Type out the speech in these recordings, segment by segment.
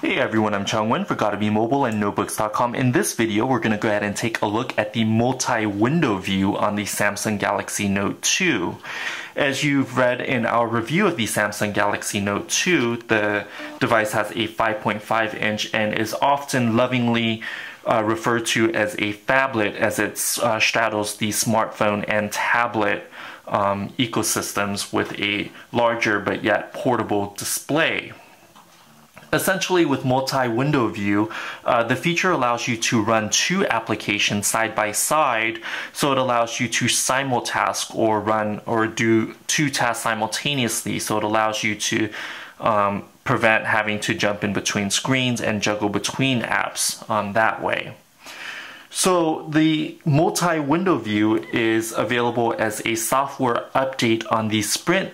Hey everyone, I'm Changwen for Gotta Be Mobile and Notebooks.com. In this video, we're going to go ahead and take a look at the multi-window view on the Samsung Galaxy Note 2. As you've read in our review of the Samsung Galaxy Note 2, the device has a 5.5 inch and is often lovingly referred to as a phablet as it straddles the smartphone and tablet ecosystems with a larger but yet portable display. Essentially, with multi-window view, the feature allows you to run two applications side by side, so it allows you to simultask or run or do two tasks simultaneously, so it allows you to prevent having to jump in between screens and juggle between apps that way. So the multi-window view is available as a software update on the Sprint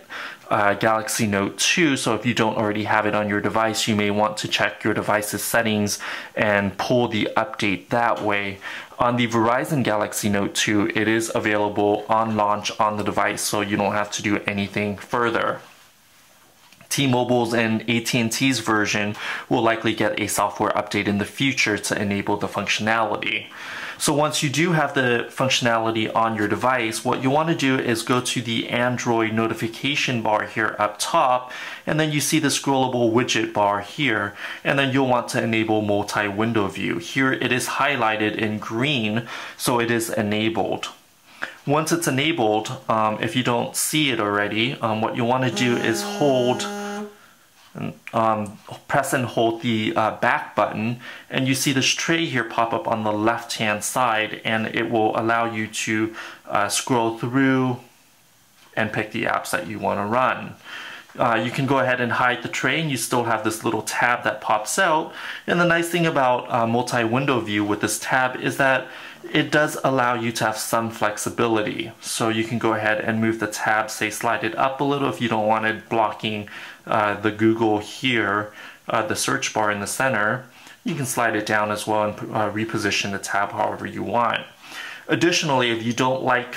Galaxy Note 2, so if you don't already have it on your device, you may want to check your device's settings and pull the update that way. On the Verizon Galaxy Note 2, it is available on launch on the device, so you don't have to do anything further. T-Mobile's and AT&T's version will likely get a software update in the future to enable the functionality. So once you do have the functionality on your device, what you want to do is go to the Android notification bar here up top, and then you see the scrollable widget bar here, and then you'll want to enable multi-window view. Here it is highlighted in green, so it is enabled. Once it's enabled, if you don't see it already, what you want to do is press and hold the back button, and you see this tray here pop up on the left hand side, and it will allow you to scroll through and pick the apps that you want to run. You can go ahead and hide the tray and you still have this little tab that pops out. And the nice thing about multi-window view with this tab is that it does allow you to have some flexibility. So you can go ahead and move the tab, say slide it up a little if you don't want it blocking the Google here, the search bar in the center. You can slide it down as well and reposition the tab however you want. Additionally, if you don't like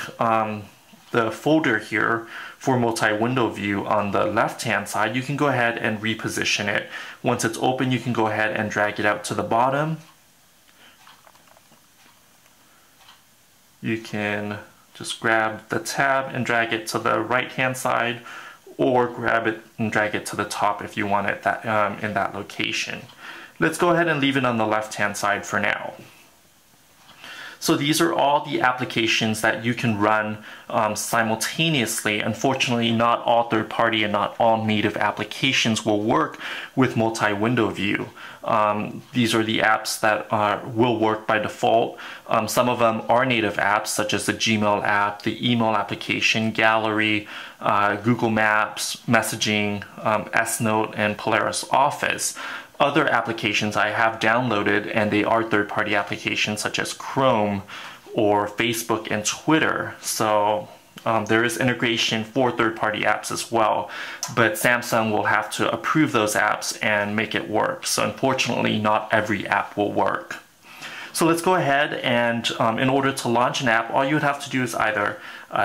the folder here for multi-window view on the left hand side, you can go ahead and reposition it. Once it's open, you can go ahead and drag it out to the bottom. You can just grab the tab and drag it to the right hand side, or grab it and drag it to the top if you want it in that location. Let's go ahead and leave it on the left hand side for now. So these are all the applications that you can run simultaneously. Unfortunately, not all third-party and not all native applications will work with multi-window view. These are the apps that will work by default. Some of them are native apps, such as the Gmail app, the email application, Gallery, Google Maps, Messaging, S-Note, and Polaris Office. Other applications I have downloaded, and they are third-party applications such as Chrome or Facebook and Twitter. So there is integration for third-party apps as well, but Samsung will have to approve those apps and make it work. So unfortunately, not every app will work. So let's go ahead and in order to launch an app, all you would have to do is either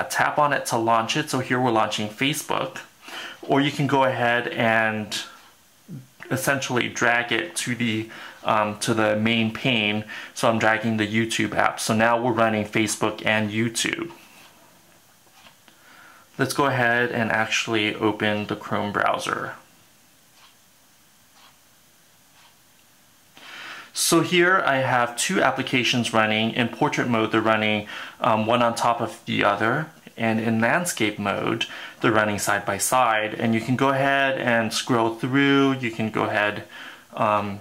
tap on it to launch it. So here we're launching Facebook, or you can go ahead and essentially drag it to the main pane. So I'm dragging the YouTube app. So now we're running Facebook and YouTube. Let's go ahead and actually open the Chrome browser. So here I have two applications running. In portrait mode, they're running one on top of the other. And in landscape mode, they're running side by side. And you can go ahead and scroll through. You can go ahead and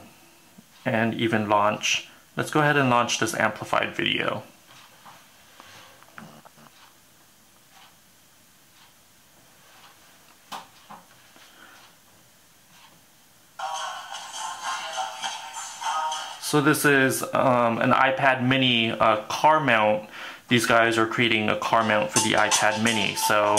even launch. Let's go ahead and launch this amplified video. So this is an iPad mini car mount. These guys are creating a car mount for the iPad mini. So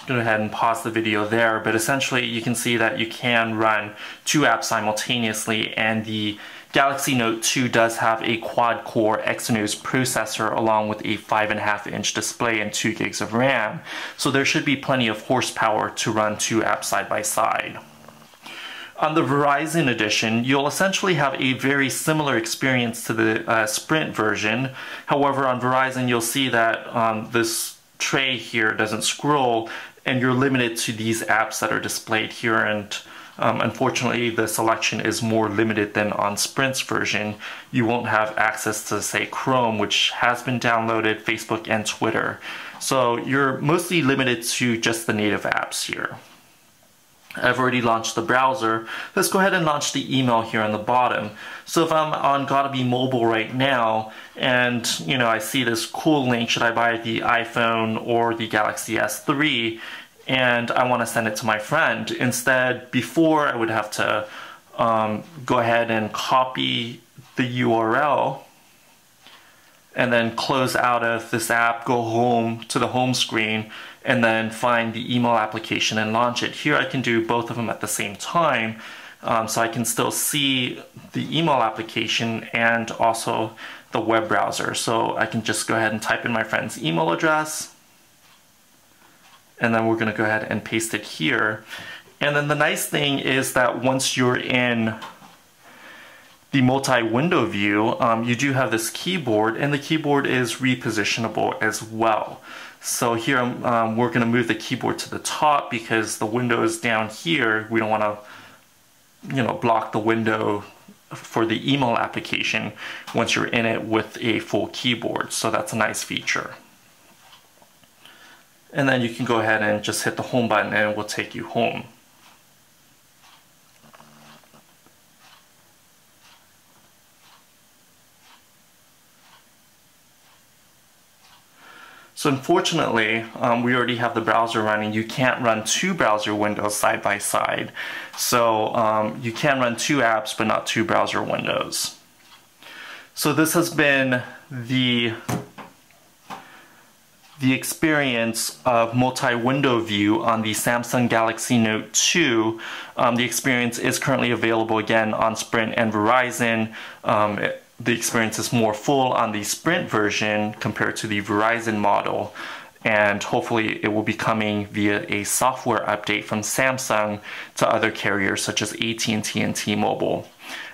go ahead and pause the video there, but essentially you can see that you can run two apps simultaneously, and the Galaxy Note 2 does have a quad-core Exynos processor along with a 5.5-inch display and 2 gigs of RAM. So there should be plenty of horsepower to run two apps side by side. On the Verizon edition, you'll essentially have a very similar experience to the Sprint version. However, on Verizon, you'll see that this tray here doesn't scroll, and you're limited to these apps that are displayed here, and unfortunately the selection is more limited than on Sprint's version. You won't have access to, say, Chrome, which has been downloaded, Facebook, and Twitter. So you're mostly limited to just the native apps here. I've already launched the browser. Let's go ahead and launch the email here on the bottom. So if I'm on Gotta Be Mobile right now, and I see this cool link, should I buy the iPhone or the Galaxy S3, and I want to send it to my friend. Instead, before I would have to go ahead and copy the URL and then close out of this app, go home to the home screen, and then find the email application and launch it. Here I can do both of them at the same time, so I can still see the email application and also the web browser. So I can just go ahead and type in my friend's email address, and then we're going to go ahead and paste it here. And then the nice thing is that once you're in the multi-window view, you do have this keyboard, and the keyboard is repositionable as well. So here we're going to move the keyboard to the top because the window is down here. We don't want to block the window for the email application once you're in it with a full keyboard. So that's a nice feature. And then you can go ahead and just hit the home button and it will take you home. So unfortunately, we already have the browser running. You can't run two browser windows side by side. So you can run two apps, but not two browser windows. So this has been the experience of multi-window view on the Samsung Galaxy Note 2. The experience is currently available again on Sprint and Verizon. The experience is more full on the Sprint version compared to the Verizon model, and hopefully it will be coming via a software update from Samsung to other carriers such as AT&T and T-Mobile.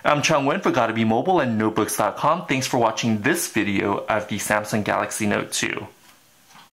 I'm Chung Nguyen for Gotta Be Mobile and Notebooks.com. Thanks for watching this video of the Samsung Galaxy Note 2.